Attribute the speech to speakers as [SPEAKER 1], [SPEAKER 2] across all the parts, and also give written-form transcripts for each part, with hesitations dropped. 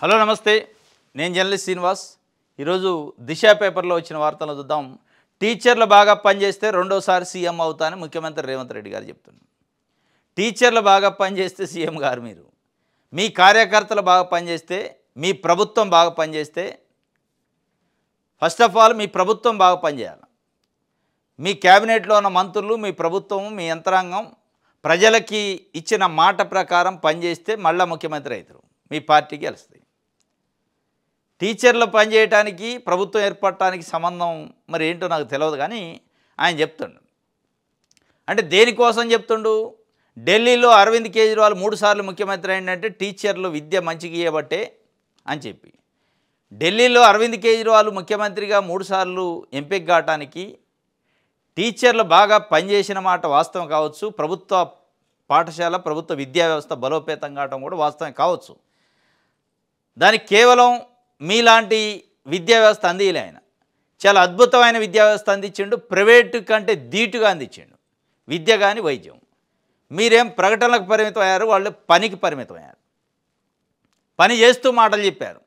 [SPEAKER 1] Hello నమస్తే, నేను journalist Srinivas. ఈరోజు దిశ పేపర్లో వచ్చిన వార్తలను చూద్దాం. టీచర్లు బాగా పనిచేస్తే రెండోసారి సీఎం అవుతానని ముఖ్యమంత్రి రేవంత్ రెడ్డి గారు చెప్తున్నారు. టీచర్లు బాగా పనిచేస్తే సీఎం గారు మీరు, మీ కార్యకర్తలు బాగా పనిచేస్తే, మీ ప్రభుత్వం బాగా పనిచేస్తే, ఫస్ట్ ఆఫ్ ఆల్ మీ ప్రభుత్వం బాగా పనిచేయాలి. మీ క్యాబినెట్లో ఉన్న మంత్రులు, మీ ప్రభుత్వం, మీ యంత్రాంగం ప్రజలకి ఇచ్చిన మాట ప్రకారం పనిచేస్తే మళ్ళీ ముఖ్యమంత్రి అవుతారు, మీ పార్టీకి గెలుస్తుంది. టీచర్లు పనిచేయటానికి ప్రభుత్వం ఏర్పడటానికి సంబంధం మరి ఏంటో నాకు తెలియదు, కానీ ఆయన చెప్తుండు. అంటే దేనికోసం చెప్తుండు? ఢిల్లీలో అరవింద్ కేజ్రీవాల్ 3 సార్లు ముఖ్యమంత్రి అయిందంటే టీచర్లు విద్య మంచిగా ఇవ్వబట్టే అని చెప్పి, ఢిల్లీలో అరవింద్ కేజ్రీవాల్ ముఖ్యమంత్రిగా 3 సార్లు ఎంపిక కావటానికి టీచర్లు బాగా పనిచేసిన మాట వాస్తవం కావచ్చు, ప్రభుత్వ పాఠశాల ప్రభుత్వ విద్యా వ్యవస్థ బలోపేతం కావటం కూడా వాస్తవం కావచ్చు. దానికి కేవలం మీలాంటి విద్యా వ్యవస్థ అందిలే ఆయన. చాలా అద్భుతమైన విద్యా వ్యవస్థ అందించిండు, ప్రైవేటు కంటే ధీటుగా అందించిండు విద్య కానీ వైద్యం. మీరేం ప్రకటనలకు పరిమితం అయ్యారు, వాళ్ళు పనికి పరిమితం అయ్యారు. పని చేస్తూ మాటలు చెప్పారు,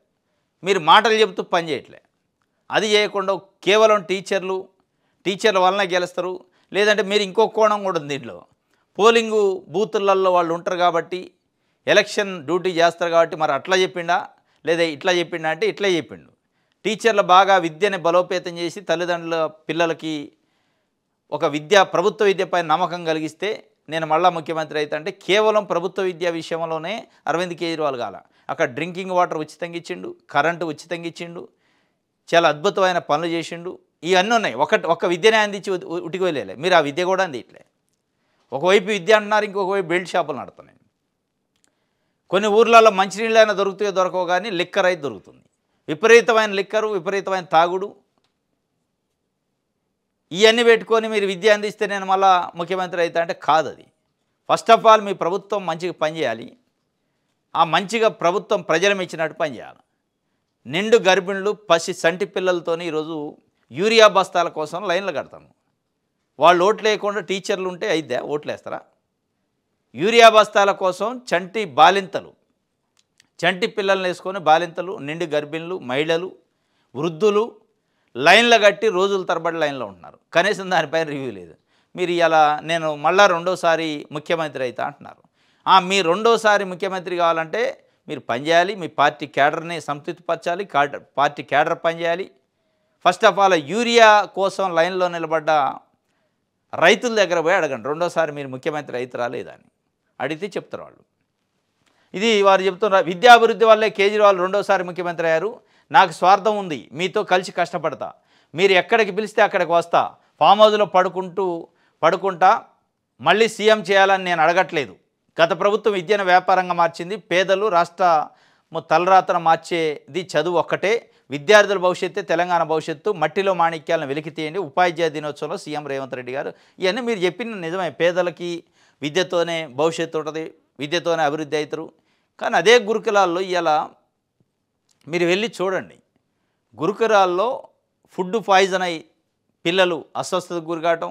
[SPEAKER 1] మీరు మాటలు చెబుతూ పని చేయట్లే. అది చేయకుండా కేవలం టీచర్ల వలన గెలుస్తారు. లేదంటే మీరు ఇంకో కోణం కూడా ఉంది దీంట్లో. పోలింగు బూతులలో వాళ్ళు ఉంటారు కాబట్టి, ఎలక్షన్ డ్యూటీ చేస్తారు కాబట్టి, మరి అట్లా చెప్పిండా లేదా ఇట్లా చెప్పిండా అంటే ఇట్లా చెప్పిండు. టీచర్లు బాగా విద్యని బలోపేతం చేసి తల్లిదండ్రుల పిల్లలకి ఒక ప్రభుత్వ విద్యపై నమ్మకం కలిగిస్తే నేను మళ్ళా ముఖ్యమంత్రి అయితే అంటే కేవలం ప్రభుత్వ విద్యా విషయంలోనే అరవింద్ కేజ్రీవాల్ కాల. అక్కడ డ్రింకింగ్ వాటర్ ఉచితంగా ఇచ్చిండు, కరెంటు ఉచితంగా ఇచ్చిండు, చాలా అద్భుతమైన పనులు చేసిండు. ఇవన్నీ ఉన్నాయి. ఒక విద్యనే అందించి ఉటికి వెళ్ళలే. మీరు ఆ విద్య కూడా అందిట్లే. ఒకవైపు విద్య అంటున్నారు, ఇంకొక వైపు బెల్ట్ షాపులు నడుతున్నాయి. కొన్ని ఊర్లలో మంచినీళ్ళైనా దొరుకుతాయో దొరకవు, కానీ లిక్కర్ అయితే దొరుకుతుంది. విపరీతమైన లిక్కరు, విపరీతమైన తాగుడు. ఇవన్నీ పెట్టుకొని మీరు విద్య అందిస్తే నేను మళ్ళా ముఖ్యమంత్రి అయితే అంటే కాదు. అది ఫస్ట్ ఆఫ్ ఆల్ మీ ప్రభుత్వం మంచిగా పనిచేయాలి. ఆ మంచిగా ప్రభుత్వం ప్రజలు మెచ్చినట్టు పనిచేయాలి. నిండు గర్భిణులు, పసి సంటి పిల్లలతోని ఈరోజు యూరియా బస్తాల కోసం లైన్లు కడతాము. వాళ్ళు ఓట్లు వేయకుండా టీచర్లు ఉంటే అయిద్దా? ఓట్లు వేస్తారా? యూరియా బస్తాల కోసం చంటి పిల్లల్ని వేసుకొని బాలింతలు, నిండు గర్భిణులు, మహిళలు, వృద్ధులు లైన్లు కట్టి రోజుల తరబడి లైన్లో ఉంటున్నారు. కనీసం దానిపైన రివ్యూ లేదు. మీరు ఇలా నేను మళ్ళా రెండోసారి ముఖ్యమంత్రి అవుతా అంటున్నారు. మీ రెండోసారి ముఖ్యమంత్రి కావాలంటే మీరు పనిచేయాలి, మీ పార్టీ క్యాడర్ని సంతృప్తిపరచాలి, పార్టీ క్యాడర్ పనిచేయాలి. ఫస్ట్ ఆఫ్ ఆల్ యూరియా కోసం లైన్లో నిలబడ్డ రైతుల దగ్గర పోయి అడగండి, రెండోసారి మీరు ముఖ్యమంత్రి అవుతారా లేదా అని అడిగితే చెప్తారు వాళ్ళు. ఇది వారు చెప్తున్నారు. విద్యాభివృద్ధి వల్లే కేజ్రీవాల్ రెండోసారి ముఖ్యమంత్రి అయ్యారు. నాకు స్వార్థం ఉంది, మీతో కలిసి కష్టపడతా, మీరు ఎక్కడికి పిలిస్తే అక్కడికి వస్తా, ఫామ్ హౌస్లో పడుకుంటా, మళ్ళీ సీఎం చేయాలని నేను అడగట్లేదు. గత ప్రభుత్వం విద్యను వ్యాపారంగా మార్చింది. పేదలు రాష్ట్ర తలరాతను మార్చేది చదువు ఒక్కటే. విద్యార్థుల భవిష్యత్తే తెలంగాణ భవిష్యత్తు. మట్టిలో మాణిక్యాలను వెలికి తీయండి. ఉపాధ్యాయ దినోత్సవంలో సీఎం రేవంత్ రెడ్డి గారు. ఇవన్నీ మీరు చెప్పిన నిజమే. పేదలకి విద్యతోనే భవిష్యత్తు ఉంటుంది, విద్యతోనే అభివృద్ధి అవుతారు. కానీ అదే గురుకులాల్లో ఇలా మీరు వెళ్ళి చూడండి. గురుకులాల్లో ఫుడ్ పాయిజన్ అయి పిల్లలు అస్వస్థతకు గురికావటం,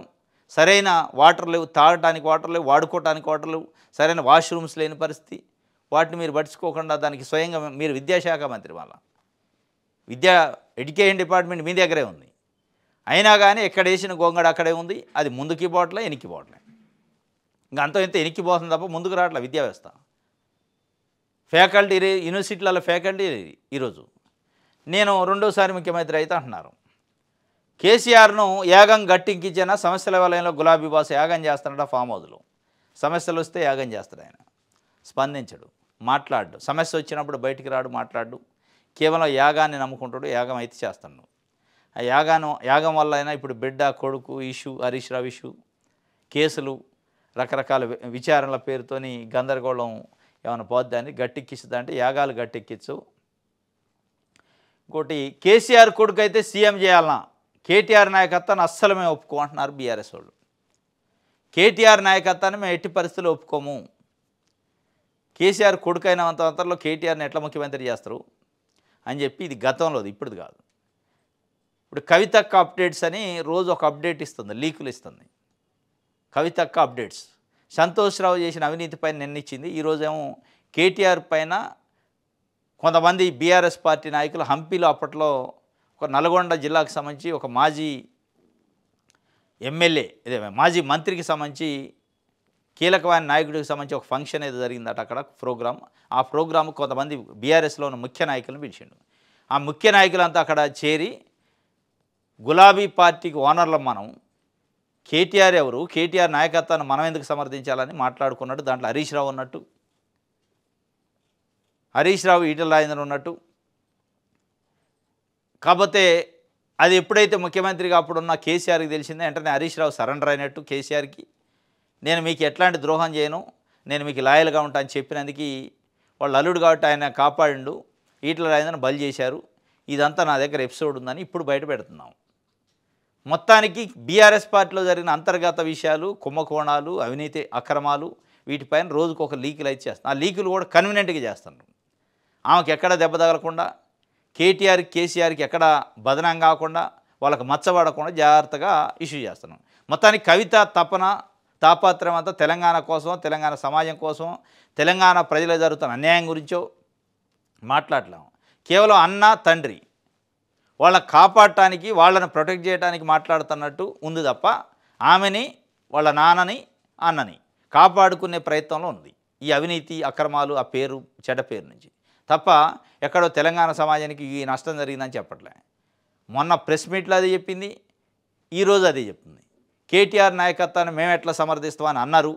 [SPEAKER 1] సరైన వాటర్ లేవు, తాగటానికి వాటర్ లేవు, వాడుకోవటానికి వాటర్ లేవు, సరైన వాష్రూమ్స్ లేని పరిస్థితి. వాటిని మీరు పట్టించుకోకుండా దానికి స్వయంగా మీరు విద్యాశాఖ మంత్రి, వాళ్ళ ఎడ్యుకేషన్ డిపార్ట్మెంట్ మీ దగ్గరే ఉంది. అయినా కానీ ఎక్కడ వేసిన గొంగడ అక్కడే ఉంది. అది ముందుకి పోవట్లే, వెనక్కి పోవట్లే. ఇంకా అంత ఇంత వెనక్కి పోతుంది తప్ప ముందుకు రావట్లే విద్యా వ్యవస్థ. ఫ్యాకల్టీ యూనివర్సిటీలలో ఫ్యాకల్టీ ఈరోజు నేను రెండోసారి ముఖ్యమంత్రి అయితే అంటున్నారు. కేసీఆర్ను యాగం గట్టింకించిన సమస్యల వలయంలో గులాబీ బాస్ యాగం చేస్తాడట. ఫామ్ హౌస్లో సమస్యలు వస్తే యాగం చేస్తాడు ఆయన. స్పందించడు, మాట్లాడు. సమస్య వచ్చినప్పుడు బయటికి రాడు, మాట్లాడు. కేవలం యాగాన్ని నమ్ముకుంటాడు. యాగం అయితే చేస్తాడు. ఆ యాగం వల్ల అయినా ఇప్పుడు బిడ్డ కొడుకు ఇష్యూ, హరీష్ రావు ఇష్యూ, కేసులు, రకరకాల విచారణల పేరుతోని గందరగోళం ఏమైనా పోద్దాన్ని గట్టెక్కిస్తుందా అంటే యాగాలు గట్టెక్కించు. ఇంకోటి, కేసీఆర్ కొడుకు అయితే సీఎం చేయాలన్నా కేటీఆర్ నాయకత్వాన్ని అస్సలు మేము ఒప్పుకోమంటున్నారు బీఆర్ఎస్ వాళ్ళు. కేటీఆర్ నాయకత్వాన్ని మేము ఎట్టి పరిస్థితుల్లో ఒప్పుకోము. కేసీఆర్ కొడుకు అయినంత అంతలో కేటీఆర్ని ఎట్లా ముఖ్యమంత్రి చేస్తారు అని చెప్పి, ఇది గతంలోది, ఇప్పుడు కాదు. ఇప్పుడు కవితక్క అప్డేట్స్ అని రోజు ఒక అప్డేట్ ఇస్తుంది, లీకులు ఇస్తుంది. కవితక్క అప్డేట్స్ సంతోష్ రావు చేసిన అవినీతి పైన నిన్నిచ్చింది. ఈరోజేమో కేటీఆర్ పైన కొంతమంది బీఆర్ఎస్ పార్టీ నాయకులు హంపీలో అప్పట్లో ఒక నల్గొండ జిల్లాకు సంబంధించి ఒక మాజీ ఎమ్మెల్యే ఇదే మాజీ మంత్రికి సంబంధించి కీలకమైన నాయకుడికి సంబంధించి ఒక ఫంక్షన్ ఏదో జరిగిందట అక్కడ ప్రోగ్రామ్. ఆ ప్రోగ్రామ్ కొంతమంది బీఆర్ఎస్లో ఉన్న ముఖ్య నాయకులను పిలిచిండు. ఆ ముఖ్య నాయకులంతా అక్కడ చేరి గులాబీ పార్టీకి ఓనర్లం మనం, కేటీఆర్ ఎవరు, కేటీఆర్ నాయకత్వాన్ని మనం ఎందుకు సమర్థించాలని మాట్లాడుకున్నట్టు. దాంట్లో హరీష్ రావు ఉన్నట్టు, హరీష్ రావు ఈటెల రాజేందర్ ఉన్నట్టు. కాకపోతే అది ఎప్పుడైతే ముఖ్యమంత్రిగా అప్పుడున్న కేసీఆర్కి తెలిసిందో వెంటనే హరీష్ రావు సరెండర్ అయినట్టు కేసీఆర్కి. నేను మీకు ఎట్లాంటి ద్రోహం చేయను, నేను మీకు లాయల్గా ఉంటా అని చెప్పినందుకు వాళ్ళు అల్లుడు కాబట్టి ఆయన కాపాడిండు, ఈటెల రాజేందర్ని బలి చేశారు. ఇదంతా నా దగ్గర ఎపిసోడ్ ఉందని ఇప్పుడు బయట పెడుతున్నాం. మొత్తానికి బీఆర్ఎస్ పార్టీలో జరిగిన అంతర్గత విషయాలు, కుంభకోణాలు, అవినీతి అక్రమాలు వీటిపైన రోజుకు ఒక లీకులు అయితే చేస్తాను. ఆ లీకులు కూడా కన్వీనియంట్గా చేస్తున్నారు. ఆమెకు ఎక్కడ దెబ్బ తగలకుండా, కేటీఆర్ కేసీఆర్కి ఎక్కడ బదనం కాకుండా, వాళ్ళకి మచ్చబడకుండా జాగ్రత్తగా ఇష్యూ చేస్తున్నాం. మొత్తానికి కవిత తాపత్రయం అంతా తెలంగాణ కోసం, తెలంగాణ సమాజం కోసం, తెలంగాణ ప్రజలకు జరుగుతున్న అన్యాయం గురించో మాట్లాడలేము. కేవలం అన్న తండ్రి వాళ్ళని కాపాడటానికి, వాళ్ళని ప్రొటెక్ట్ చేయడానికి మాట్లాడుతున్నట్టు ఉంది తప్ప ఆమెని, వాళ్ళ నాన్నని, అన్నని కాపాడుకునే ప్రయత్నంలో ఉంది ఈ అవినీతి అక్రమాలు, ఆ పేరు చెడ్డ పేరు నుంచి తప్ప ఎక్కడో తెలంగాణ సమాజానికి ఈ నష్టం జరిగిందని చెప్పట్లే. మొన్న ప్రెస్ మీట్లో అది చెప్పింది, ఈరోజు అదే చెప్తుంది. కేటీఆర్ నాయకత్వాన్ని మేము ఎట్లా సమర్థిస్తామని అన్నారు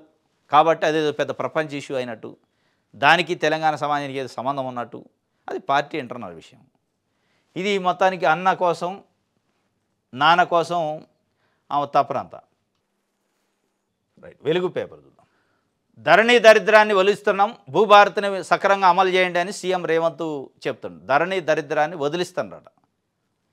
[SPEAKER 1] కాబట్టి అదేదో పెద్ద ప్రపంచ ఇష్యూ అయినట్టు, దానికి తెలంగాణ సమాజానికి ఏదో సంబంధం ఉన్నట్టు, అది పార్టీ ఇంటర్నల్ విషయం. ఇది మొత్తానికి అన్న కోసం, నాన్న కోసం ఆమె తపనంతా. రైట్, వెలుగు పేపర్ చూద్దాం. ధరణి దరిద్రాన్ని వదిలిస్తున్నాం, భూభారతిని సక్రంగా అమలు చేయండి అని సీఎం రేవంత్ చెప్తున్నాడు. ధరణి దరిద్రాన్ని వదిలిస్తున్నారట,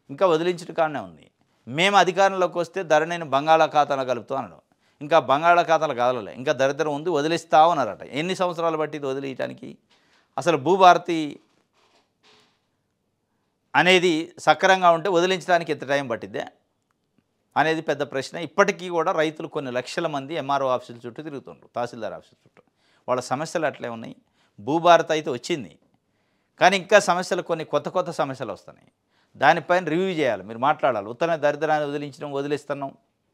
[SPEAKER 1] ఇంకా వదిలించడం కాడనే ఉంది. మేము అధికారంలోకి వస్తే ధరణిని బంగాళాఖాతంలో కలుపుతాం అన్నాడు. ఇంకా బంగాళాఖాతంలో కదలలే, ఇంకా దరిద్రం ఉంది, వదిలిస్తా ఉన్నారట. ఎన్ని సంవత్సరాలు పట్టింది వదిలేయటానికి? అసలు భూభారతి అనేది సక్రంగా ఉంటే వదిలించడానికి ఎంత టైం పట్టిద్దే అనేది పెద్ద ప్రశ్న. ఇప్పటికీ కూడా రైతులు కొన్ని లక్షల మంది ఎంఆర్ఓ ఆఫీసుల చుట్టూ తిరుగుతుండ్రు, తహసీల్దార్ ఆఫీసుల చుట్టూ. వాళ్ళ సమస్యలు అట్లే ఉన్నాయి. భూభారతి అయితే వచ్చింది, కానీ ఇంకా సమస్యలు కొన్ని కొత్త సమస్యలు వస్తున్నాయి. దానిపైన రివ్యూ చేయాలి, మీరు మాట్లాడాలి. ఉత్తర దరిద్రాన్ని వదిలిస్తున్నాం.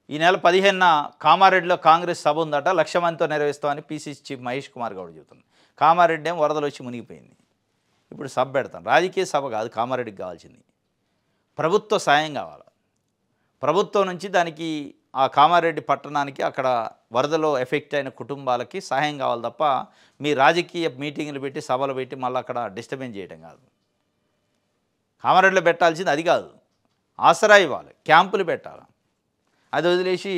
[SPEAKER 1] ఈ నెల 15న కామారెడ్డిలో కాంగ్రెస్ సభ ఉందట, 1,00,000 మందితో నెరవేరుస్తామని పీసీసీ చీఫ్ మహేష్ కుమార్ గౌడ్ చెబుతున్నారు. కామారెడ్డి ఏం వరదలు వచ్చి మునిగిపోయింది, ఇప్పుడు సభ పెడతాం. రాజకీయ సభ కాదు కామారెడ్డికి కావాల్సింది, ప్రభుత్వ సాయం కావాలి. ప్రభుత్వం నుంచి దానికి ఆ కామారెడ్డి పట్టణానికి అక్కడ వరదలో ఎఫెక్ట్ అయిన కుటుంబాలకి సహాయం కావాలి తప్ప మీ రాజకీయ మీటింగ్లు పెట్టి సభలు పెట్టి మళ్ళీ అక్కడ డిస్టర్బెన్స్ చేయడం కాదు. కామారెడ్డిలో పెట్టాల్సింది అది కాదు, ఆసరా ఇవ్వాలి, క్యాంపులు పెట్టాలి. అది వదిలేసి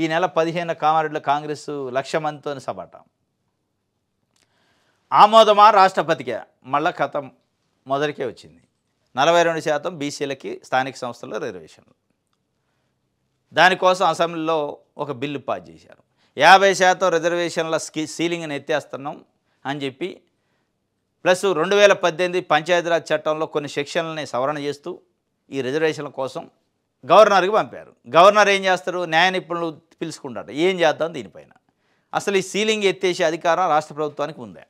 [SPEAKER 1] ఈ నెల 15న కామారెడ్డిలో కాంగ్రెస్ 1,00,000 మందితో సభట. ఆమోదమా రాష్ట్రపతికే, మళ్ళా కథ మొదటికే వచ్చింది. 42% బీసీలకి స్థానిక సంస్థల్లో రిజర్వేషన్లు. దానికోసం అసెంబ్లీలో ఒక బిల్లు పాస్ చేశారు. 50% రిజర్వేషన్ల సీలింగ్ని ఎత్తేస్తున్నాం అని చెప్పి, ప్లస్ 2018 పంచాయతీరాజ్ చట్టంలో కొన్ని సెక్షన్లని సవరణ చేస్తూ ఈ రిజర్వేషన్ల కోసం గవర్నర్కి పంపారు. గవర్నర్ ఏం చేస్తారు, న్యాయ నిపుణులు పిలుచుకుంటారు, ఏం చేద్దాం దీనిపైన. అసలు ఈ సీలింగ్ ఎత్తేసే అధికారం రాష్ట్ర ప్రభుత్వానికి ఉందే?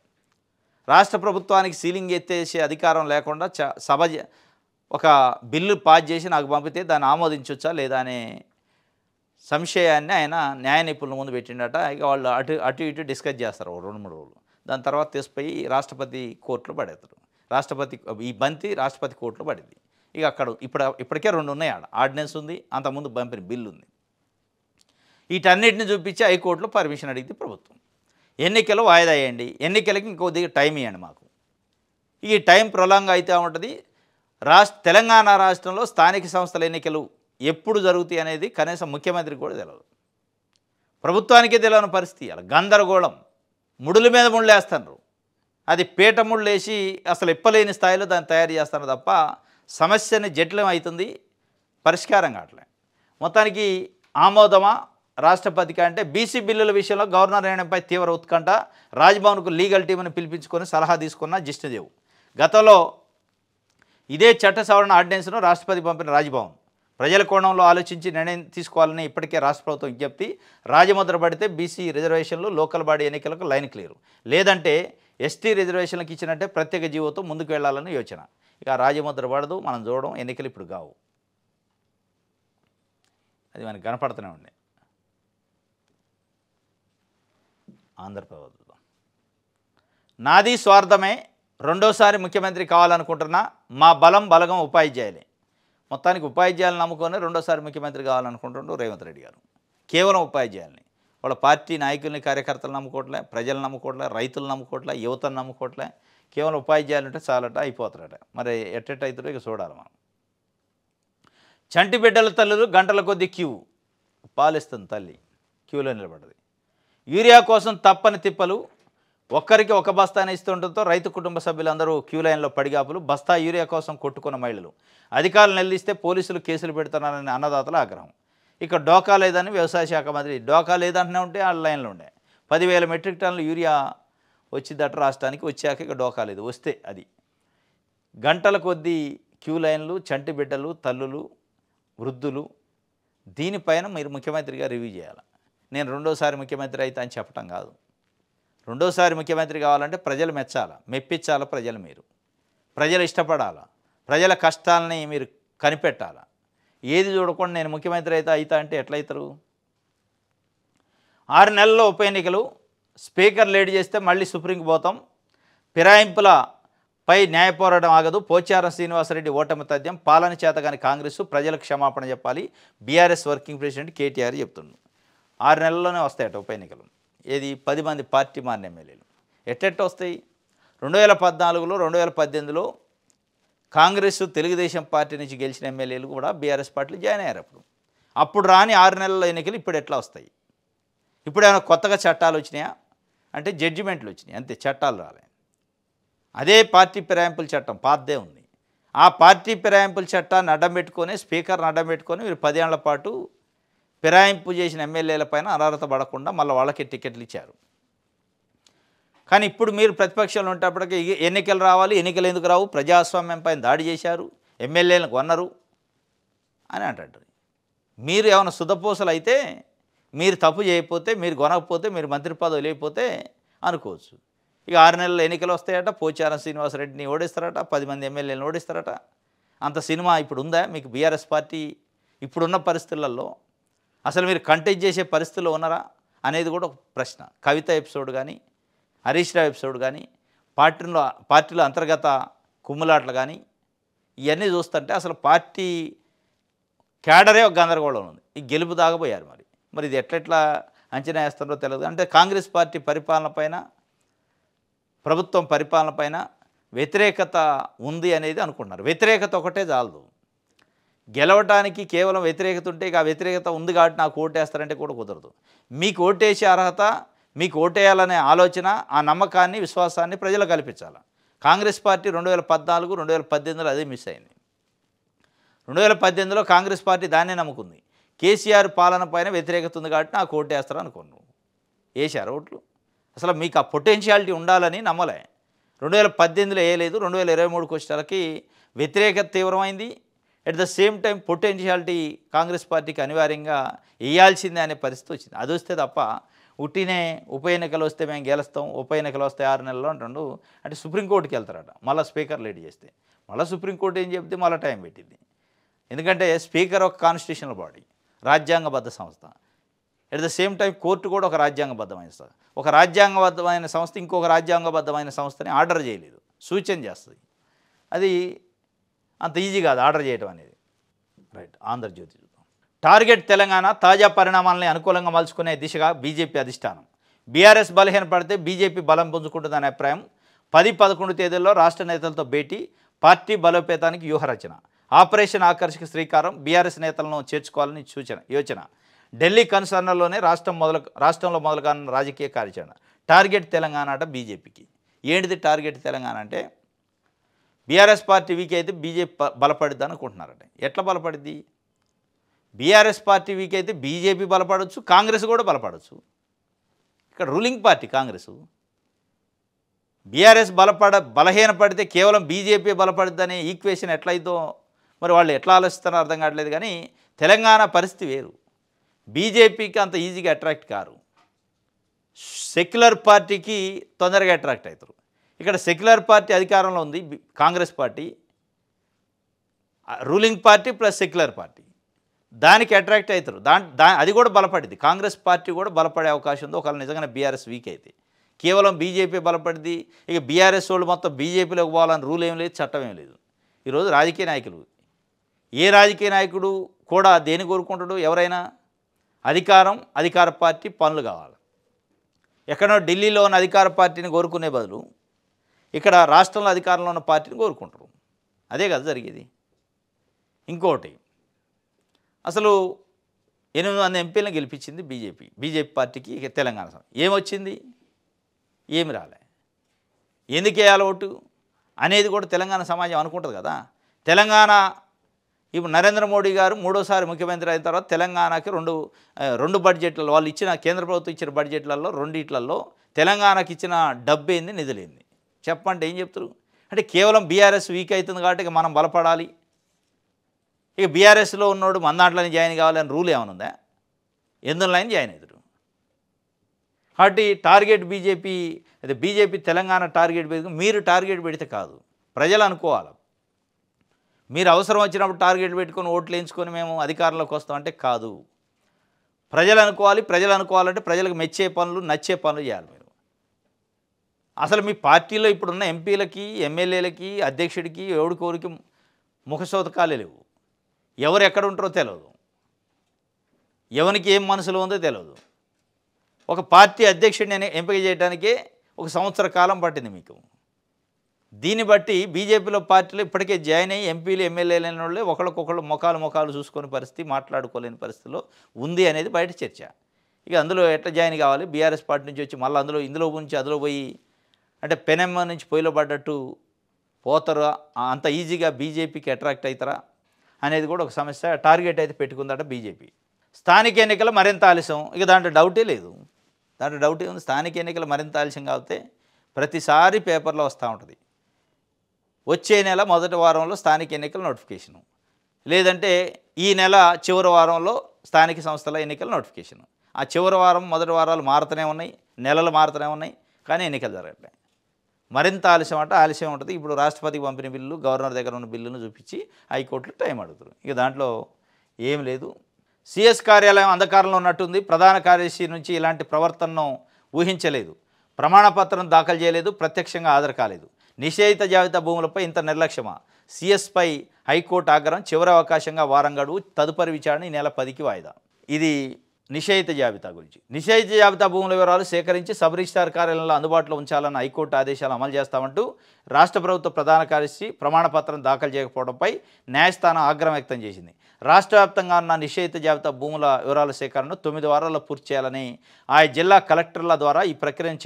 [SPEAKER 1] రాష్ట్ర ప్రభుత్వానికి సీలింగ్ ఎత్తేసే అధికారం లేకుండా సభ ఒక బిల్లు పాస్ చేసి నాకు పంపితే దాన్ని ఆమోదించవచ్చా లేదా అనే సంశయాన్ని ఆయన న్యాయ నిపుణుల ముందు పెట్టిండట. ఇక వాళ్ళు అటు ఇటు డిస్కస్ చేస్తారు 2-3 రోజులు. దాని తర్వాత తీసుకుపోయి రాష్ట్రపతి కోర్టులో పడేస్తారు. ఈ బంతి రాష్ట్రపతి కోర్టులో పడింది. ఇక అక్కడ ఇప్పటికే 2 ఉన్నాయి, ఆడ ఆర్డినెన్స్ ఉంది, అంతకుముందు పంపిన బిల్లు ఉంది. వీటన్నిటిని చూపించి హైకోర్టులో పర్మిషన్ అడిగింది ప్రభుత్వం. ఎన్నికలు వాయిదా వేయండి, ఎన్నికలకి ఇంకొద్దిగా టైం ఇవ్వండి మాకు. ఈ టైం ప్రొలాంగ్ అయితే ఉంటుంది. తెలంగాణ రాష్ట్రంలో స్థానిక సంస్థల ఎన్నికలు ఎప్పుడు జరుగుతాయి అనేది కనీసం ముఖ్యమంత్రికి కూడా తెలియదు, ప్రభుత్వానికే తెలియని పరిస్థితి. అలా గందరగోళం, ముడుల మీద ముళ్ళు వేస్తున్నారు. అది పీట ముళ్ళు వేసి అసలు ఇప్పలేని స్థాయిలో దాన్ని తయారు చేస్తున్నారు తప్ప సమస్యని జటిలం అవుతుంది, పరిష్కారం కావట్లే. మొత్తానికి ఆమోదమా రాష్ట్రపతికి అంటే బీసీ బిల్లుల విషయంలో గవర్నర్ నిర్ణయంపై తీవ్ర ఉత్కంఠ. రాజ్భవన్కు లీగల్ టీంను పిలిపించుకొని సలహా తీసుకున్న జిష్ణుదేవ్. గతంలో ఇదే చట్ట సవరణ ఆర్డినెన్స్ను రాష్ట్రపతి పంపిన రాజ్భవన్ ప్రజల కోణంలో ఆలోచించి నిర్ణయం తీసుకోవాలని ఇప్పటికే రాష్ట్ర ప్రభుత్వం విజ్ఞప్తి. రాజముద్ర పడితే బీసీ రిజర్వేషన్లు, లోకల్ బాడీ ఎన్నికలకు లైన్ క్లియర్, లేదంటే ఎస్టీ రిజర్వేషన్లకు ఇచ్చినట్టే ప్రత్యేక జీవోతో ముందుకు వెళ్ళాలని యోచన. ఇక రాజముద్ర పడదు, మనం చూడడం, ఎన్నికలు ఇప్పుడు కావు. అది మనకి కనపడుతూనే ఉండే. ఆంధ్రప్రదేశ్ నాది స్వార్థమే, రెండోసారి ముఖ్యమంత్రి కావాలనుకుంటున్నా, మా బలగం ఉపాధ్యాయులే. మొత్తానికి ఉపాధ్యాయులను నమ్ముకొని రెండోసారి ముఖ్యమంత్రి కావాలనుకుంటుండ్రు రేవంత్ రెడ్డి గారు. కేవలం ఉపాధ్యాయుల్ని, వాళ్ళ పార్టీ నాయకుల్ని, కార్యకర్తలు నమ్ముకోవట్లే, ప్రజలు నమ్ముకోవట్లే, రైతులు నమ్ముకోవట్లే, యువతను నమ్ముకోవట్లే. కేవలం ఉపాధ్యాయులు ఉంటే చాలట, అయిపోతారట. మరి ఎట్టెట్టయితారో ఇక చూడాలి మనం. చంటి బిడ్డల తల్లులు గంటల కొద్దీ క్యూ, పాలిస్తుంది తల్లి, క్యూలో నిలబడ్డది. యూరియా కోసం తప్పని తిప్పలు, ఒక్కరికి ఒక బస్తాని ఇస్తుండటంతో రైతు కుటుంబ సభ్యులందరూ క్యూ లైన్లో పడిగాపులు. బస్తా యూరియా కోసం కొట్టుకున్న మహిళలు, అధికారులు నిలదీస్తే పోలీసులు కేసులు పెడుతున్నారని అన్నదాతల ఆగ్రహం. ఇక డోకా లేదని వ్యవసాయ శాఖ మంత్రి, డోకా లేదంటూనే ఉంటే ఆ లైన్లో ఉండే 10,000 మెట్రిక్ టన్నులు యూరియా వచ్చిందట రాష్ట్రానికి. వచ్చాక ఇక డోకా లేదు, వస్తే అది. గంటల కొద్దీ క్యూ లైన్లు, చంటి బిడ్డలు, తల్లులు, వృద్ధులు. దీనిపైన మీరు ముఖ్యమంత్రిగా రివ్యూ చేయాలి. నేను రెండోసారి ముఖ్యమంత్రి అయితే అని చెప్పటం కాదు. రెండోసారి ముఖ్యమంత్రి కావాలంటే ప్రజలు మెచ్చాలా, మెప్పించాలా, ప్రజలు ఇష్టపడాలా, ప్రజల కష్టాలని మీరు కనిపెట్టాలా. ఏది చూడకుండా నేను ముఖ్యమంత్రి అయితే అంటే ఎట్లయితారు? 6 నెలల్లో ఉప ఎన్నికలు, స్పీకర్ లేట్ చేస్తే మళ్ళీ సుప్రీంకి పోతాం, ఫిరాయింపులపై న్యాయ పోరాటం ఆగదు, పోచారం శ్రీనివాసరెడ్డి ఓటమి తథ్యం, పాలన చేతగాని కాంగ్రెస్ ప్రజలకు క్షమాపణ చెప్పాలి, బీఆర్ఎస్ వర్కింగ్ ప్రెసిడెంట్ కేటీఆర్ చెప్తుండు. 6 నెలల్లోనే వస్తాయట ఉప ఎన్నికలు. ఏది 10 మంది పార్టీ మారిన ఎమ్మెల్యేలు ఎట్టెట్ట వస్తాయి? 2014లో 2018లో కాంగ్రెస్ తెలుగుదేశం పార్టీ నుంచి గెలిచిన ఎమ్మెల్యేలు కూడా బీఆర్ఎస్ పార్టీలో జాయిన్ అయ్యారు. అప్పుడు రాని 6 నెలల ఎన్నికలు ఇప్పుడు ఎట్లా వస్తాయి? ఇప్పుడు ఏమైనా కొత్తగా చట్టాలు వచ్చినాయా అంటే జడ్జిమెంట్లు వచ్చినాయి అంతే, చట్టాలు రాలే. అదే పార్టీ ఫిరాయింపుల చట్టం పాతదే ఉంది. ఆ పార్టీ ఫిరాయింపుల చట్టాన్ని అడ్డం పెట్టుకొని, స్పీకర్ని అడ్డం పెట్టుకొని మీరు 10 ఏళ్ల పాటు ఫిరాయింపు చేసిన ఎమ్మెల్యేల పైన అనర్హత పడకుండా మళ్ళీ వాళ్ళకి టికెట్లు ఇచ్చారు. కానీ ఇప్పుడు మీరు ప్రతిపక్షంలో ఉంటప్పటికీ ఎన్నికలు రావాలి, ఎన్నికలు ఎందుకు రావు, ప్రజాస్వామ్యం పైన దాడి చేశారు, ఎమ్మెల్యేలను కొన్నారు అని అంటారు. మీరు ఏమైనా సుధపూసలు అయితే, మీరు తప్పు చేయకపోతే, మీరు కొనకపోతే, మీరు మంత్రి పదవి లేకపోతే అనుకోవచ్చు. ఇక 6 నెలల ఎన్నికలు వస్తాయట, పోచారం శ్రీనివాసరెడ్డిని ఓడిస్తారట, 10 మంది ఎమ్మెల్యేలను ఓడిస్తారట. అంత సినిమా ఇప్పుడు ఉందా మీకు బీఆర్ఎస్ పార్టీ? ఇప్పుడున్న పరిస్థితులలో అసలు మీరు కంటెస్ట్ చేసే పరిస్థితుల్లో ఉన్నారా అనేది కూడా ఒక ప్రశ్న. కవిత ఎపిసోడ్ కానీ, హరీష్ రావు ఎపిసోడ్ కానీ, పార్టీలో అంతర్గత కుమ్ములాట్లు కానీ ఇవన్నీ చూస్తుంటే అసలు పార్టీ క్యాడరే ఒక గందరగోళం ఉంది. ఈ గెలుపు దాగబోయారు. మరి ఇది ఎట్లెట్లా అంచనా వేస్తారో తెలియదు. అంటే కాంగ్రెస్ పార్టీ పరిపాలన పైన, ప్రభుత్వం పరిపాలన పైన వ్యతిరేకత ఉంది అనేది అనుకుంటున్నారు. వ్యతిరేకత ఒకటే చాలదు, గెలవటానికి కేవలం వ్యతిరేకత ఉంటే ఇక ఆ వ్యతిరేకత ఉంది కాబట్టి నాకు ఓటేస్తారంటే కూడా కుదరదు. మీకు ఓటేసే అర్హత, మీకు ఓటేయాలనే ఆలోచన, ఆ నమ్మకాన్ని, విశ్వాసాన్ని ప్రజలు కల్పించాలి. కాంగ్రెస్ పార్టీ 2014, 2018లో అదే మిస్ అయింది. 2018లో కాంగ్రెస్ పార్టీ దాన్నే నమ్ముకుంది. కేసీఆర్ పాలన పైన వ్యతిరేకత ఉంది కాబట్టి నాకు ఓటేస్తారు అనుకోను. వేశారు ఓట్లు. అసలు మీకు ఆ పొటెన్షియాలిటీ ఉండాలని నమ్మలే. 2018లో వేయలేదు, 2023కి వచ్చేసరికి వ్యతిరేకత తీవ్రమైంది. At the same time potentiality Congress పార్టీకి అనివార్యంగా వేయాల్సిందే అనే పరిస్థితి వచ్చింది. అది వస్తే తప్ప ఉట్టినే ఉప ఎన్నికలు వస్తే మేము గెలుస్తాం, ఉప ఎన్నికలు వస్తే 6 నెలల్లో అంటుండు. అంటే సుప్రీంకోర్టుకి వెళ్తారట మళ్ళీ స్పీకర్ లేట్ చేస్తే. మళ్ళీ సుప్రీంకోర్టు ఏం చెప్తే మళ్ళీ టైం పెట్టింది. ఎందుకంటే స్పీకర్ ఒక కాన్స్టిట్యూషనల్ బాడీ, రాజ్యాంగబద్ధ సంస్థ. At the same time court కూడా ఒక రాజ్యాంగబద్ధమైన సంస్థ. ఒక రాజ్యాంగబద్ధమైన సంస్థ ఇంకొక రాజ్యాంగబద్ధమైన సంస్థని ఆర్డర్ చేయలేదు, సూచన చేస్తుంది. అది అంత ఈజీ కాదు ఆర్డర్ చేయడం అనేది. రైట్. ఆంధ్రజ్యోతి చూద్దాం. టార్గెట్ తెలంగాణ, తాజా పరిణామాలని అనుకూలంగా మలుచుకునే దిశగా బీజేపీ అధిష్టానం. బీఆర్ఎస్ బలహీనపడితే బీజేపీ బలం పుంజుకుంటుందనే అభిప్రాయం. 10-11 తేదీల్లో రాష్ట్ర నేతలతో భేటీ, పార్టీ బలోపేతానికి వ్యూహరచన. ఆపరేషన్ ఆకర్షక శ్రీకారం, బీఆర్ఎస్ నేతలను చేర్చుకోవాలని యోచన. ఢిల్లీ కన్సర్న్లోనే రాష్ట్రంలో మొదలుగానున్న రాజకీయ కార్యాచరణ. టార్గెట్ తెలంగాణ అట బీజేపీకి. ఏంటిది టార్గెట్ తెలంగాణ అంటే? బీఆర్ఎస్ పార్టీ వీక్ అయితే బీజేపీ బలపడిద్ది అనుకుంటున్నారట. ఎట్లా బలపడిద్ది? బీఆర్ఎస్ పార్టీ వీక్ అయితే బీజేపీ బలపడవచ్చు, కాంగ్రెస్ కూడా బలపడవచ్చు. ఇక్కడ రూలింగ్ పార్టీ కాంగ్రెస్. బీఆర్ఎస్ బలహీనపడితే కేవలం బీజేపీ బలపడిద్దనే ఈక్వేషన్ ఎట్లయితో మరి వాళ్ళు ఎట్లా ఆలోచిస్తారో అర్థం కావట్లేదు. కానీ తెలంగాణ పరిస్థితి వేరు. బీజేపీకి అంత ఈజీగా అట్రాక్ట్ కారు, సెక్యులర్ పార్టీకి తొందరగా అట్రాక్ట్ అవుతారు. ఇక్కడ సెక్యులర్ పార్టీ అధికారంలో ఉంది, Congress party, ruling party plus secular party. దానికి అట్రాక్ట్ అవుతారు. అది కూడా బలపడింది. కాంగ్రెస్ పార్టీ కూడా బలపడే అవకాశం ఉంది ఒకవేళ నిజంగానే బీఆర్ఎస్ వీక్ అయితే. కేవలం బీజేపీ బలపడింది, ఇక బీఆర్ఎస్ వాళ్ళు మొత్తం బీజేపీలోకి పోవాలని రూల్ ఏం లేదు, చట్టం ఏం లేదు. ఈరోజు రాజకీయ నాయకులు, ఏ రాజకీయ నాయకుడు కూడా దేని కోరుకుంటాడు? ఎవరైనా అధికార పార్టీ పనులు కావాలి. ఎక్కడో ఢిల్లీలో ఉన్న అధికార పార్టీని కోరుకునే బదులు ఇక్కడ రాష్ట్రంలో అధికారంలో ఉన్న పార్టీని కోరుకుంటారు. అదే కదా జరిగేది. ఇంకోటి, అసలు 8 మంది ఎంపీలను గెలిపించింది బీజేపీ పార్టీకి తెలంగాణ. ఏమొచ్చింది? ఏమి రాలే. ఎందుకు వేయాలి ఓటు అనేది కూడా తెలంగాణ సమాజం అనుకుంటుంది కదా. తెలంగాణ ఇప్పుడు నరేంద్ర మోడీ గారు 3వ ముఖ్యమంత్రి అయిన తర్వాత తెలంగాణకి రెండు బడ్జెట్లలో, వాళ్ళు ఇచ్చిన కేంద్ర ప్రభుత్వం ఇచ్చిన బడ్జెట్లలో రెండిట్లలో తెలంగాణకి ఇచ్చిన డబ్బేంది, నిధులేంది చెప్పంటే ఏం చెప్తారు? అంటే కేవలం బీఆర్ఎస్ వీక్ అవుతుంది కాబట్టి ఇక మనం బలపడాలి, ఇక బీఆర్ఎస్లో ఉన్నోడు మన దాంట్లోనే జాయిన్ కావాలని రూల్ ఏమైనా ఉందా? ఎందులో జాయిన్ అవుతారు. కాబట్టి టార్గెట్ బీజేపీ తెలంగాణ టార్గెట్ పెట్టి, మీరు టార్గెట్ పెడితే కాదు, ప్రజలు అనుకోవాలి. మీరు అవసరం వచ్చినప్పుడు టార్గెట్ పెట్టుకొని ఓట్లు వేయించుకొని మేము అధికారంలోకి వస్తామంటే కాదు. ప్రజలు అనుకోవాలంటే ప్రజలకు మెచ్చే పనులు, నచ్చే పనులు చేయాలి మీరు. అసలు మీ పార్టీలో ఇప్పుడున్న ఎంపీలకి, ఎమ్మెల్యేలకి, అధ్యక్షుడికి, ఎవడికోరికి ముఖశోధకాలే లేవు. ఎవరు ఎక్కడ ఉంటారో తెలియదు, ఎవరికి ఏం మనసులో ఉందో తెలియదు. ఒక పార్టీ అధ్యక్షుడిని ఎంపిక చేయడానికే 1 సంవత్సర కాలం పట్టింది మీకు. దీన్ని బట్టి బీజేపీలో పార్టీలో ఇప్పటికే జాయిన్ అయ్యి ఎంపీలు, ఎమ్మెల్యేలు అయిన వాళ్ళే ఒకళ్ళకొకళ్ళు మొఖాలు చూసుకునే పరిస్థితి, మాట్లాడుకోలేని పరిస్థితిలో ఉంది అనేది బయట చర్చ. ఇక అందులో ఎట్లా జాయిన్ కావాలి? బీఆర్ఎస్ పార్టీ నుంచి వచ్చి మళ్ళీ ఇందులో నుంచి అందులో పోయి అంటే పెనెమ్మ నుంచి పొయ్యిలో పడ్డట్టు పోతారా? అంత ఈజీగా బీజేపీకి అట్రాక్ట్ అవుతారా అనేది కూడా ఒక సమస్య. టార్గెట్ అయితే పెట్టుకుందట బీజేపీ. స్థానిక ఎన్నికలు మరింత ఆలస్యం, ఇక దాంట్లో డౌటే లేదు. డౌటే ఉంది. స్థానిక ఎన్నికలు మరింత ఆలస్యం కాబట్టి ప్రతిసారి పేపర్లో వస్తూ ఉంటుంది, వచ్చే నెల మొదటి వారంలో స్థానిక ఎన్నికల నోటిఫికేషను, లేదంటే ఈ నెల చివరి వారంలో స్థానిక సంస్థల ఎన్నికల నోటిఫికేషను. ఆ చివరి వారం, మొదటి వారాలు మారుతూనే ఉన్నాయి, నెలలు మారుతూనే ఉన్నాయి, కానీ ఎన్నికలు జరగట్లేదు. మరింత ఆలస్యం ఉంటుంది. ఇప్పుడు రాష్ట్రపతికి పంపిన బిల్లు, గవర్నర్ దగ్గర ఉన్న బిల్లును చూపించి హైకోర్టులో టైం అడుగుతారు. ఇక దాంట్లో ఏం లేదు. సిఎస్ కార్యాలయం అంధకారంలో ఉన్నట్టుంది. ప్రధాన కార్యదర్శి నుంచి ఇలాంటి ప్రవర్తనను ఊహించలేదు. ప్రమాణపత్రం దాఖలు చేయలేదు, ప్రత్యక్షంగా హాజరు కాలేదు. నిషేధిత జాబితా భూములపై ఇంత నిర్లక్ష్యమా? సిఎస్పై హైకోర్టు ఆగ్రహం. చివరి అవకాశంగా వారం గడువు, తదుపరి విచారణ ఈ నెల 10కి వాయిదా. ఇది నిషేధిత జాబితా గురించి. నిషేధిత జాబితా భూముల వివరాలు సేకరించి సబ్ రిజిస్ట్రార్ కార్యాలయంలో అందుబాటులో ఉంచాలన్న హైకోర్టు ఆదేశాలు అమలు చేస్తామంటూ రాష్ట్ర ప్రభుత్వ ప్రధాన కార్యదర్శి ప్రమాణపత్రం దాఖలు చేయకపోవడంపై న్యాయస్థానం ఆగ్రహం వ్యక్తం చేసింది. రాష్ట్ర వ్యాప్తంగా ఉన్న నిషేధిత జాబితా భూముల వివరాల సేకరణను 9 వారాల్లో పూర్తి చేయాలని, ఆయా జిల్లా కలెక్టర్ల ద్వారా ఈ ప్రక్రియను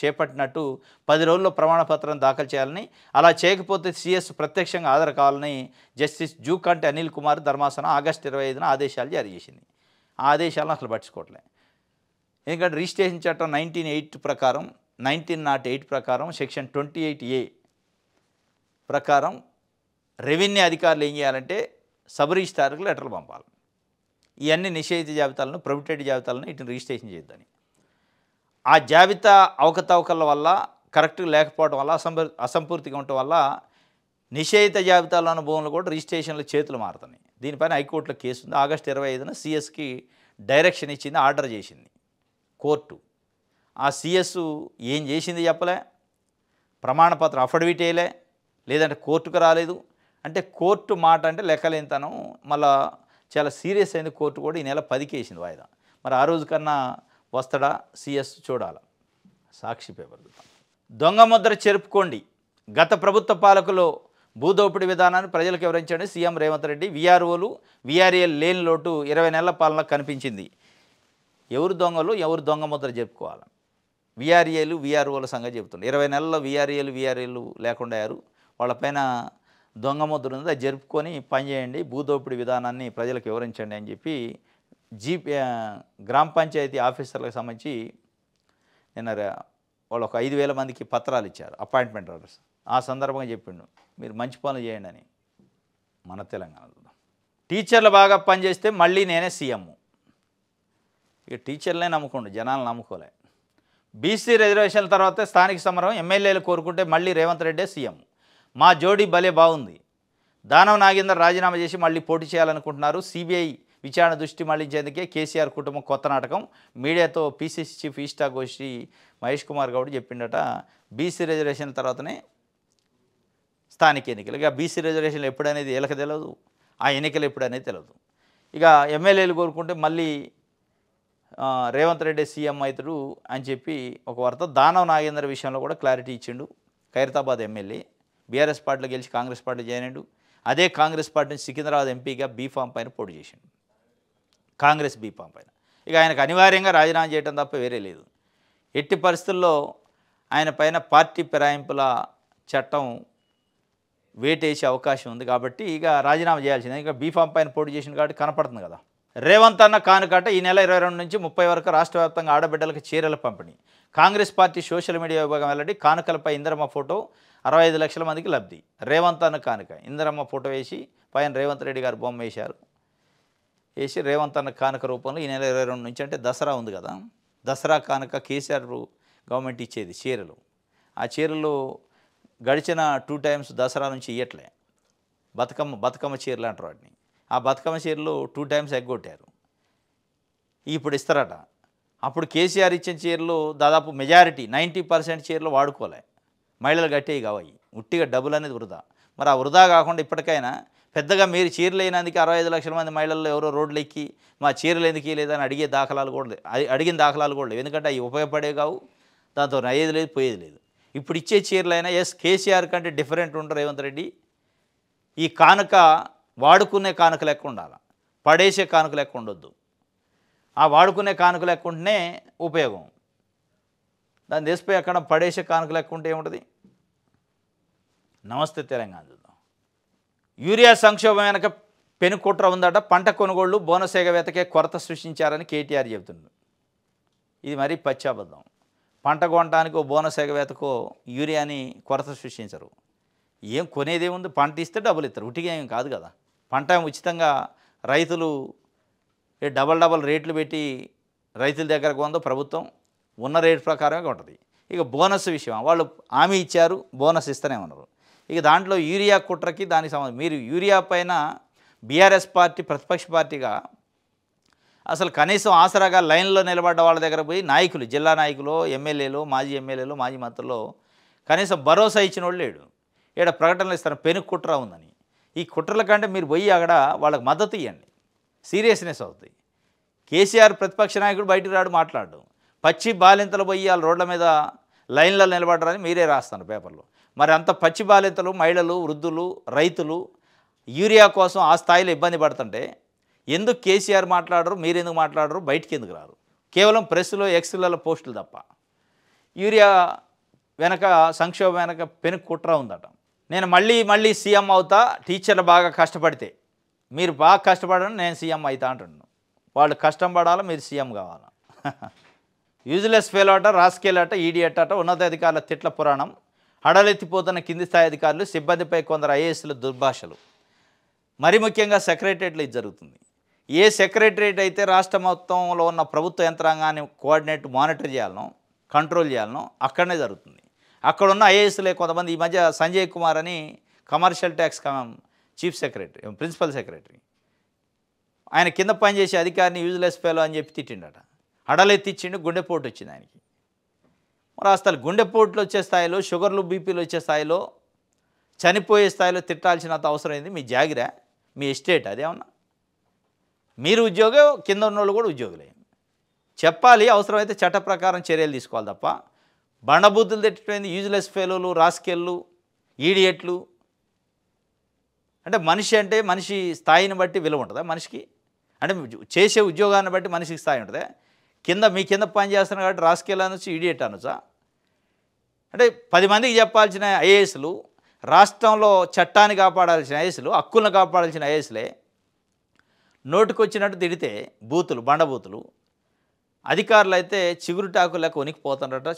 [SPEAKER 1] చేపట్టినట్టు 10 రోజుల్లో ప్రమాణపత్రం దాఖలు చేయాలని, అలా చేయకపోతే సిఎస్ ప్రత్యక్షంగా హాజరు కావాలని జస్టిస్ జూకంటి అనిల్ కుమార్ ధర్మాసనం ఆగస్టు 25న ఆదేశాలు జారీ చేసింది. ఆ ఆదేశాలను అసలు పట్టించుకోవట్లే. ఎందుకంటే రిజిస్ట్రేషన్ చట్టం 1908 ప్రకారం సెక్షన్ 28A ప్రకారం రెవెన్యూ అధికారులు ఏం చేయాలంటే సబ్ రిజిస్ట్రార్కి లెటర్లు పంపాలి. ఇవన్నీ నిషేధిత జాబితాలను, ప్రొహిబిటెడ్ జాబితాలను వీటిని రిజిస్ట్రేషన్ చేయొద్దని. ఆ జాబితా అవకతవకల వల్ల, కరెక్ట్గా లేకపోవడం వల్ల, అసంపూర్తిగా ఉండటం వల్ల నిషేధిత జాబితాలో ఉన్న భూములు కూడా రిజిస్ట్రేషన్లు చేతులు మారుతున్నాయి. దీనిపైన హైకోర్టులో కేసు ఉంది. ఆగస్టు 25న సిఎస్కి డైరెక్షన్ ఇచ్చింది, ఆర్డర్ చేసింది కోర్టు. ఆ సిఎస్ ఏం చేసింది చెప్పలే, ప్రమాణపత్రం అఫిడవిట్ వేయలే, లేదంటే కోర్టుకు రాలేదు. అంటే కోర్టు మాట అంటే లెక్కలేనితనం. మళ్ళా చాలా సీరియస్ అయింది. కోర్టు కూడా ఈ నెల 10కి వేసింది వాయిదా. మరి ఆ రోజు కన్నా వస్తాడా సిఎస్ చూడాలి. సాక్షి పేపర్. దొంగ ముద్ర చెరుపుకోండి. గత ప్రభుత్వ పాలకులు భూదోపిడీ విధానాన్ని ప్రజలకు వివరించండి సీఎం రేవంత్ రెడ్డి. వీఆర్ఓలు, వీఆర్ఏలు లేని లోటు 20 నెలల పాలన కనిపించింది. ఎవరు దొంగలు, ఎవరు దొంగ ముద్ర చెప్పుకోవాలి? వీఆర్ఏలు, వీఆర్ఓల సంగతి చెప్తున్నారు. 20 నెలల్లో వీఆర్ఏలు లేకుండా అయ్యారు. వాళ్ళపైన దొంగ ముద్ర ఉంది, అది జరుపుకొని పనిచేయండి, భూదోపిడీ విధానాన్ని ప్రజలకు వివరించండి అని చెప్పి గ్రామ పంచాయతీ ఆఫీసర్లకు సంబంధించి నిన్న వాళ్ళు ఒక 5,000 మందికి పత్రాలు ఇచ్చారు, అపాయింట్మెంట్ ఆర్డర్స్. ఆ సందర్భంగా చెప్పిండు మీరు మంచి పనులు చేయండి అని. మన తెలంగాణలో టీచర్లు బాగా పనిచేస్తే మళ్ళీ నేనే సీఎం. ఇక టీచర్లనే నమ్ముకోండి, జనాలు నమ్ముకోలే. బీసీ రిజర్వేషన్ల తర్వాత స్థానిక సమరం ఎమ్మెల్యేలు కోరుకుంటే మళ్ళీ రేవంత్ రెడ్డే సీఎం. మా జోడీ భలే బాగుంది. దానం నాగేందర్ రాజీనామా చేసి మళ్ళీ పోటీ చేయాలనుకుంటున్నారు. సిబిఐ విచారణ దృష్టి మళ్లించేందుకే కేసీఆర్ కుటుంబం కొత్త నాటకం. మీడియాతో పీసీసీ చీఫ్ ఈస్టా గోష్ఠి మహేష్ కుమార్ గౌడ్ చెప్పిండట. బీసీ రిజర్వేషన్ల తర్వాతనే స్థానిక ఎన్నికలు. ఇక బీసీ రిజర్వేషన్లు ఎప్పుడనేది వీళ్ళకి తెలియదు, ఆ ఎన్నికలు ఎప్పుడనేది తెలియదు. ఇక ఎమ్మెల్యేలు కోరుకుంటే మళ్ళీ రేవంత్ రెడ్డి సీఎం అవుతాడు అని చెప్పి ఒక వార్త. దానం నాగేందర్ విషయంలో కూడా క్లారిటీ ఇచ్చిండు. ఖైరతాబాద్ ఎమ్మెల్యే బీఆర్ఎస్ పార్టీలో గెలిచి కాంగ్రెస్ పార్టీలో జాయిన్ అయ్యాడు. అదే కాంగ్రెస్ పార్టీ నుంచి సికింద్రాబాద్ ఎంపీగా బీఫామ్ పైన పోటీ చేసిండు, కాంగ్రెస్ బీఫామ్ పైన. ఇక ఆయనకు అనివార్యంగా రాజీనామా చేయడం తప్ప వేరే లేదు. ఎట్టి పరిస్థితుల్లో ఆయన పైన పార్టీ ఫిరాయింపుల చట్టం వేటేసే అవకాశం ఉంది కాబట్టి ఇక రాజీనామా చేయాల్సిందే. ఇంకా బీఫామ్ పైన పోటీ చేసింది కాబట్టి కనపడుతుంది కదా. రేవంత్ అన్న కానుకట ఈ నెల 22 నుంచి 30 వరకు రాష్ట్ర వ్యాప్తంగా ఆడబిడ్డలకు చీరల పంపిణీ. కాంగ్రెస్ పార్టీ సోషల్ మీడియా విభాగం వెల్లడి. కానుకలపై ఇందిరమ్మ ఫోటో 65 లక్షల మందికి లబ్ధి. రేవంత్ అన్న కానుక ఇందిరమ్మ ఫోటో వేసి పైన రేవంత్ రెడ్డి గారు బొమ్మ వేశారు. వేసి రేవంత్ అన్న కానుక రూపంలో ఈ నెల 22 నుంచి అంటే దసరా ఉంది కదా, దసరా కానుక కేసీఆర్ గవర్నమెంట్ ఇచ్చేది చీరలు. ఆ చీరలు గడిచిన 2 టైమ్స్ దసరా నుంచి ఇయ్యట్లే. బతుకమ్మ చీరలు అంటారు వాటిని. ఆ బతుకమ్మ చీరలు 2 టైమ్స్ ఎగ్గొట్టారు. ఇప్పుడు ఇస్తారట. అప్పుడు కేసీఆర్ ఇచ్చిన చీరలు దాదాపు మెజారిటీ 90% చీరలు వాడుకోలే, మహిళలు కట్టేవి కావయి. ఉట్టిగా డబ్బులు అనేది వృధా. మరి ఆ వృధా కాకుండా ఇప్పటికైనా పెద్దగా మీరు చీరలు అయినందుకు 65 లక్షల మంది మహిళల్లో ఎవరో రోడ్లు ఎక్కి మా చీరలు ఎందుకు లేదని అడిగిన దాఖలాలు కూడా లేవు. ఎందుకంటే అవి ఉపయోగపడే కావు, దాంతో అయ్యేది లేదు పోయేది లేదు. ఇప్పుడు ఇచ్చే చీరలైనా కేసీఆర్ కంటే డిఫరెంట్ ఉండరు రేవంత్ రెడ్డి. ఈ కానుక వాడుకునే కానుక లెక్క ఉండాలి, పడేసే కానుక లెక్క ఉండొద్దు. ఆ వాడుకునే కానుక లెక్క ఉంటేనే ఉపయోగం. దాన్ని తీసిపోయి అక్కడ పడేసే కానుక లెక్క ఉంటే ఏముంటుంది. నమస్తే తెలంగాణ చూద్దాం. యూరియా సంక్షోభం వెనక పెనుకుట్ర ఉందట. పంట కొనుగోళ్లు బోనస్ ఎగవేతకే కొరత సృష్టించారని కేటీఆర్ చెబుతున్నాడు. ఇది మరీ పచ్చాబద్ధం. పంట కొనడానికి బోనస్ ఎగవేతకో యూరియాని కొరత సృష్టించరు. ఏం కొనేదేముంది, పంట ఇస్తే డబ్బులు ఇస్తారు, ఉట్టిగా ఏం కాదు కదా. పంట ఉచితంగా రైతులు డబల్ రేట్లు పెట్టి రైతుల దగ్గర కొందో ప్రభుత్వం ఉన్న రేటు ప్రకారమే ఉంటుంది. ఇక బోనస్ విషయం వాళ్ళు హామీ ఇచ్చారు, బోనస్ ఇస్తూనే ఉన్నారు. ఇక దాంట్లో యూరియా కుట్రకి దానికి సంబంధం. మీరు యూరియా పైన బీఆర్ఎస్ పార్టీ ప్రతిపక్ష పార్టీగా అసలు కనీసం ఆసరాగా లైన్లో నిలబడ్డ వాళ్ళ దగ్గర పోయి నాయకులు, జిల్లా నాయకులు, ఎమ్మెల్యేలు, మాజీ ఎమ్మెల్యేలు, మాజీ మంత్రులు కనీసం భరోసా ఇచ్చిన వాళ్ళు లేడు. ఇక్కడ ప్రకటనలు ఇస్తారు పెను కుట్ర ఉందని. ఈ కుట్రల కంటే మీరు పోయి అక్కడ వాళ్ళకి మద్దతు ఇవ్వండి, సీరియస్నెస్ అవుతుంది. కేసీఆర్ ప్రతిపక్ష నాయకుడు బయటకు రాడు, మాట్లాడు. పచ్చి బాలింతలు పోయి వాళ్ళ రోడ్ల మీద లైన్లో నిలబడ్డారని మీరే రాస్తాను పేపర్లో. మరి అంత పచ్చి బాలింతలు మహిళలు, వృద్ధులు, రైతులు యూరియా కోసం ఆ స్థాయిలో ఇబ్బంది పడుతుంటే ఎందుకు కేసీఆర్ మాట్లాడరు, మీరెందుకు మాట్లాడరు, బయటికి ఎందుకు రారు? కేవలం ప్రెస్లో ఎక్స్లలో పోస్టులు తప్ప. యూరియా వెనక సంక్షోభం వెనక పెను కుట్ర ఉందట. నేను మళ్ళీ సీఎం అవుతా, టీచర్లు బాగా కష్టపడితే. మీరు బాగా కష్టపడని నేను సీఎం అవుతా అంటున్నాను. వాళ్ళు కష్టం పడాలా, మీరు సీఎం కావాలా. యూజ్లెస్ ఫెయిల్ అట, రాస్కేల్ అట, ఈడియట్ అట, ఉన్నతాధికారుల తిట్ల పురాణం. హడలెత్తిపోతున్న కింది స్థాయి అధికారులు, సిబ్బందిపై కొందరు ఐఏఎస్ల దుర్భాషలు. మరి ముఖ్యంగా సెక్రటరియట్లో ఇది జరుగుతుంది. ఏ సెక్రటరియట్ అయితే రాష్ట్ర మొత్తంలో ఉన్న ప్రభుత్వ యంత్రాంగాన్ని కోఆర్డినేట్ మానిటర్ చేయాలనో, కంట్రోల్ చేయాలనో అక్కడనే జరుగుతుంది. అక్కడున్న ఐఏఎస్లే కొంతమంది. ఈ మధ్య సంజయ్ కుమార్ అని commercial tax chief secretary, principal secretary, ఆయన కింద పనిచేసే అధికారిని యూజ్లెస్ ఫెలో అని చెప్పి తిట్టిండట. హడలెత్తిచ్చిండు, గుండెపోటు వచ్చింది ఆయనకి. మరి అసలు గుండెపోట్లు వచ్చే స్థాయిలో, షుగర్లు బీపీలు వచ్చే స్థాయిలో, చనిపోయే స్థాయిలో తిట్టాల్సినంత అవసరం ఏంది? మీ జాగిరా, మీ ఎస్టేట్ అదేమన్నా? మీరు ఉద్యోగం, కింద ఉన్నోళ్ళు కూడా ఉద్యోగులే. చెప్పాలి, అవసరమైతే చట్ట ప్రకారం చర్యలు తీసుకోవాలి తప్ప బండబూతులు తిట్టమైంది. యూజ్లెస్ ఫెలోలు, రాస్కెళ్ళు, ఈడియట్లు. అంటే మనిషి స్థాయిని బట్టి విలువ ఉంటుందా మనిషికి? అంటే చేసే ఉద్యోగాన్ని బట్టి మనిషికి స్థాయి ఉంటుందా? మీ కింద పని చేస్తున్నారు కాబట్టి రాస్కెల్ అనొచ్చు, ఈడియట్ అనొచ్చా? అంటే 10 మందికి చెప్పాల్సిన ఐఏఎస్లు, రాష్ట్రంలో చట్టాన్ని కాపాడాల్సిన ఐఏఎస్లు, హక్కులను కాపాడాల్సిన ఐఏఎస్లే నోటుకొచ్చినట్టు తిడితే బండబూతులు. అధికారులు అయితే చిగురుటాకులకు వణికిపోతుండట.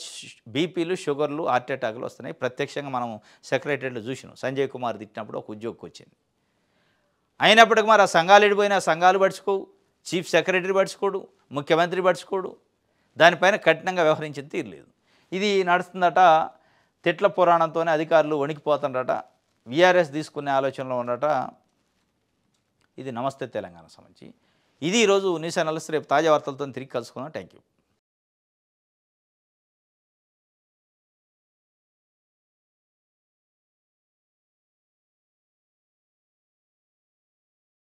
[SPEAKER 1] బీపీలు, షుగర్లు, హార్ట్ అటాకులు వస్తున్నాయి. ప్రత్యక్షంగా మనం సెక్రటరీలో చూసినాం. సంజయ్ కుమార్ తిట్టినప్పుడు ఒక ఉద్యోగికి వచ్చింది. అయినప్పటికీ మరి ఆ సంఘాలు ఎడిపోయినా సంఘాలు పడుచుకోవు, చీఫ్ సెక్రటరీ పడుచుకోడు, ముఖ్యమంత్రి పడుచుకోడు, దానిపైన కఠినంగా వ్యవహరించింది తీరలేదు. ఇది నడుస్తుందట. తిట్ల పురాణంతోనే అధికారులు వణికిపోతుండట. వీఆర్ఎస్ తీసుకునే ఆలోచనలో ఉండట. ఇది నమస్తే తెలంగాణ సంబంధించి. ఇది ఈరోజు న్యూస్ అనాలిసిస్. రేపు తాజా వార్తలతో తిరిగి కలుసుకుందాం. Thank you.